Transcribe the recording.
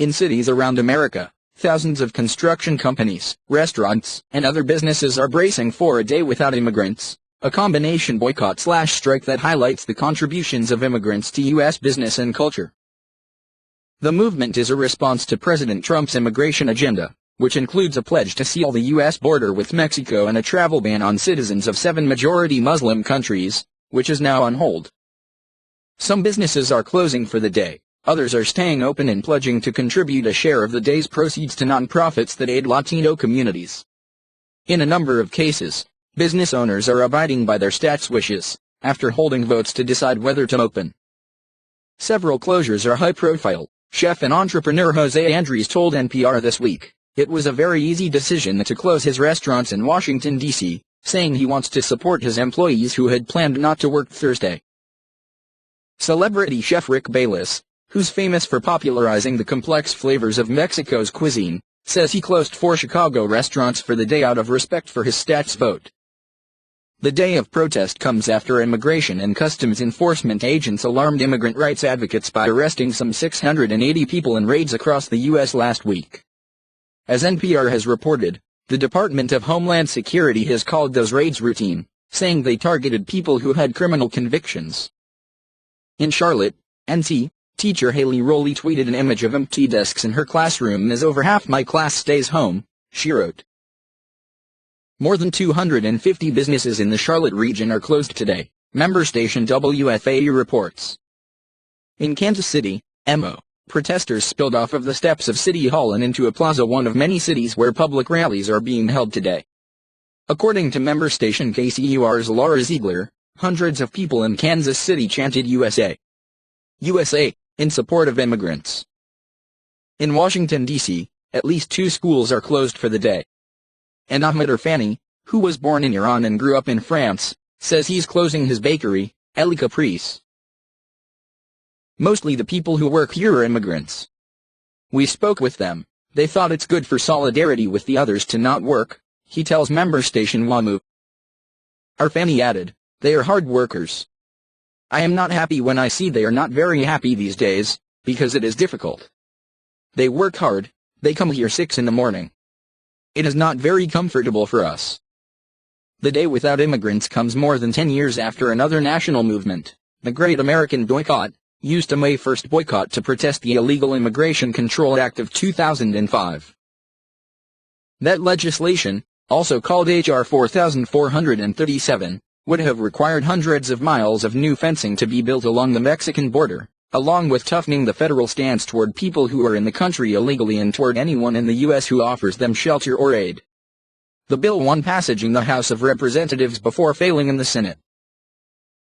In cities around America, thousands of construction companies, restaurants, and other businesses are bracing for a day without immigrants, a combination boycott/strike that highlights the contributions of immigrants to U.S. business and culture. The movement is a response to President Trump's immigration agenda, which includes a pledge to seal the U.S. border with Mexico and a travel ban on citizens of 7 majority Muslim countries, which is now on hold. Some businesses are closing for the day. Others are staying open and pledging to contribute a share of the day's proceeds to nonprofits that aid Latino communities. In a number of cases, business owners are abiding by their staff's wishes, after holding votes to decide whether to open. Several closures are high-profile. Chef and entrepreneur Jose Andres told NPR this week, "It was a very easy decision to close his restaurants in Washington, D.C., saying he wants to support his employees who had planned not to work Thursday." Celebrity chef Rick Bayless, who's famous for popularizing the complex flavors of Mexico's cuisine, says he closed 4 Chicago restaurants for the day out of respect for his staff's vote. The day of protest comes after Immigration and Customs Enforcement agents alarmed immigrant rights advocates by arresting some 680 people in raids across the U.S. last week. As NPR has reported, the Department of Homeland Security has called those raids routine, saying they targeted people who had criminal convictions. In Charlotte, NC, teacher Haley Rowley tweeted an image of empty desks in her classroom as over half my class stays home, she wrote. More than 250 businesses in the Charlotte region are closed today, member station WFAU reports. In Kansas City, MO, protesters spilled off of the steps of City Hall and into a plaza, one of many cities where public rallies are being held today. According to member station KCUR's Laura Ziegler, hundreds of people in Kansas City chanted USA. USA, in support of immigrants. In Washington, D.C., at least 2 schools are closed for the day. And Ahmed Irfani, who was born in Iran and grew up in France, says he's closing his bakery, El Caprice. Mostly the people who work here are immigrants. We spoke with them. They thought it's good for solidarity with the others to not work, he tells member station WAMU. Irfani added, "They are hard workers. I am not happy when I see they are not very happy these days, because it is difficult. They work hard, they come here 6 in the morning. It is not very comfortable for us." The Day Without Immigrants comes more than 10 years after another national movement, the Great American Boycott, used a May 1 boycott to protest the Illegal Immigration Control Act of 2005. That legislation, also called H.R. 4437, would have required hundreds of miles of new fencing to be built along the Mexican border, along with toughening the federal stance toward people who are in the country illegally and toward anyone in the U.S. who offers them shelter or aid. The bill won passage in the House of Representatives before failing in the Senate.